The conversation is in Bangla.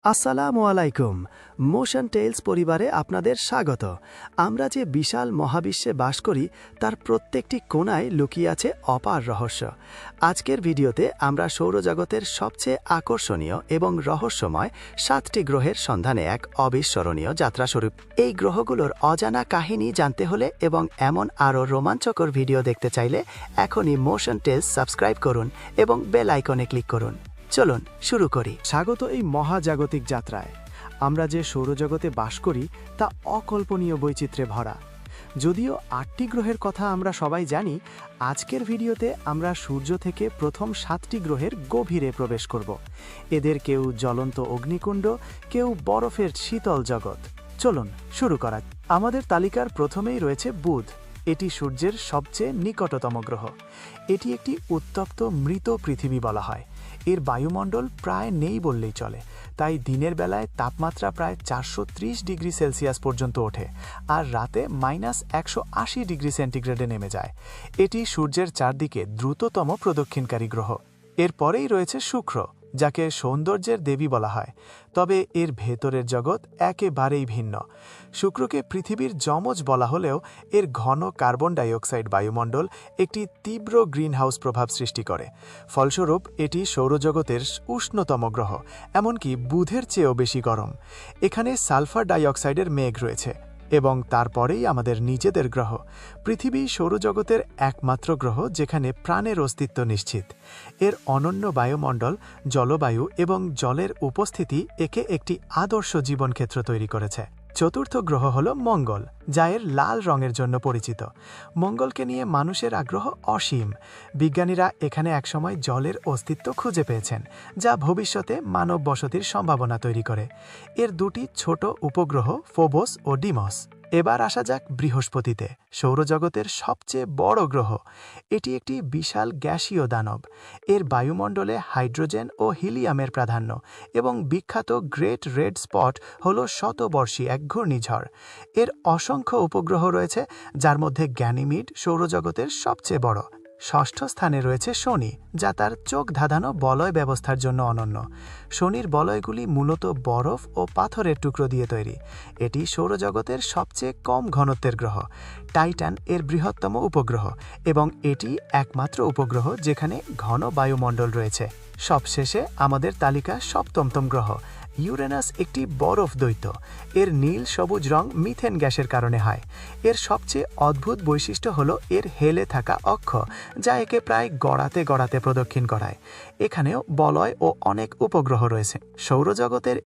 আসসালামু আলাইকুম। মোশন টেলস পরিবারে আপনাদের স্বাগত। আমরা যে বিশাল মহাবিশ্বে বাস করি তার প্রত্যেকটি কোণায় লুকিয়ে আছে অপার রহস্য। আজকের ভিডিওতে আমরা সৌরজগতের সবচেয়ে আকর্ষণীয় এবং রহস্যময় 7টি গ্রহের সন্ধানে এক অবিস্মরণীয় যাত্রা শুরু। এই গ্রহগুলোর অজানা কাহিনী জানতে হলে এবং এমন আরও রোমাঞ্চকর ভিডিও দেখতে চাইলে এখনই মোশন টেলস সাবস্ক্রাইব করুন এবং বেল আইকনে ক্লিক করুন। চলুন শুরু করি। স্বাগত এই মহাজাগতিক যাত্রায়। আমরা যে সৌরজগতে বাস করি তা অকল্পনীয় বৈচিত্র্যে ভরা। যদিও 8টি গ্রহের কথা আমরা সবাই জানি, আজকের ভিডিওতে আমরা সূর্য থেকে প্রথম 7টি গ্রহের গভীরে প্রবেশ করব। এদের কেউ জ্বলন্ত অগ্নিকুণ্ড, কেউ বরফের শীতল জগৎ। চলুন শুরু করা। আমাদের তালিকার প্রথমেই রয়েছে বুধ। এটি সূর্যের সবচেয়ে নিকটতম গ্রহ। এটি একটি উত্তপ্ত মৃত পৃথিবী বলা হয়। এর বায়ুমণ্ডল প্রায় নেই বললেই চলে, তাই দিনের বেলায় তাপমাত্রা প্রায় 430 ডিগ্রি সেলসিয়াস পর্যন্ত ওঠে আর রাতে -180 ডিগ্রি সেন্টিগ্রেডে নেমে যায়। এটি সূর্যের চারদিকে দ্রুততম প্রদক্ষিণকারী গ্রহ। এর পরেই রয়েছে শুক্র, যাকে সৌন্দর্যের দেবী বলা হয়, তবে এর ভেতরের জগৎ একেবারেই ভিন্ন। শুক্রকে পৃথিবীর যমজ বলা হলেও এর ঘন কার্বন ডাইঅক্সাইড বায়ুমণ্ডল একটি তীব্র গ্রিনহাউস প্রভাব সৃষ্টি করে। ফলস্বরূপ এটি সৌরজগতের উষ্ণতম গ্রহ, এমনকি বুধের চেয়েও বেশি গরম। এখানে সালফার ডাইঅক্সাইডের মেঘ রয়েছে। এবং তারপরেই আমাদের নিজেদের গ্রহ। পৃথিবী সৌরজগতের একমাত্র গ্রহ যেখানে প্রাণের অস্তিত্ব নিশ্চিত। এর অনন্য বায়ুমণ্ডল, জলবায়ু এবং জলের উপস্থিতি একে একটি আদর্শ জীবনক্ষেত্র তৈরি করেছে। চতুর্থ গ্রহ হল মঙ্গল, যা এর লাল রঙের জন্য পরিচিত। মঙ্গলকে নিয়ে মানুষের আগ্রহ অসীম। বিজ্ঞানীরা এখানে একসময় জলের অস্তিত্ব খুঁজে পেয়েছেন, যা ভবিষ্যতে মানব বসতির সম্ভাবনা তৈরি করে। এর দুটি ছোট উপগ্রহ ফোবস ও ডিমস। এবার আসা যাক বৃহস্পতিতে, সৌরজগতের সবচেয়ে বড় গ্রহ। এটি একটি বিশাল গ্যাসীয় দানব। এর বায়ুমণ্ডলে হাইড্রোজেন ও হিলিয়ামের প্রাধান্য এবং বিখ্যাত গ্রেট রেড স্পট হল শতবর্ষী এক ঘূর্ণিঝড়। এর অসংখ্য উপগ্রহ রয়েছে, যার মধ্যে গ্যানিমিড সৌরজগতের সবচেয়ে বড়। ষষ্ঠ স্থানে রয়েছে শনি, যা তার চোখ ধাঁধানো বলয় ব্যবস্থার জন্য অনন্য। শনির বলয়গুলি মূলত বরফ ও পাথরের টুকরো দিয়ে তৈরি। এটি সৌরজগতের সবচেয়ে কম ঘনত্বের গ্রহ। টাইটান এর বৃহত্তম উপগ্রহ এবং এটি একমাত্র উপগ্রহ যেখানে ঘন বায়ুমণ্ডল রয়েছে। সবশেষে আমাদের তালিকা সপ্তমতম গ্রহ ইউরেনাস, একটি বরফ দৈত্য। এর নীল সবুজ রং মিথেন গ্যাসের কারণে হয়। এর সবচেয়ে অদ্ভুত বৈশিষ্ট্য হল এর হেলে থাকা অক্ষ, যা একে প্রায় গড়াতে গড়াতে প্রদক্ষিণ করায়। এখানেও বলয় ও অনেক উপগ্রহ রয়েছে। সৌরজগতের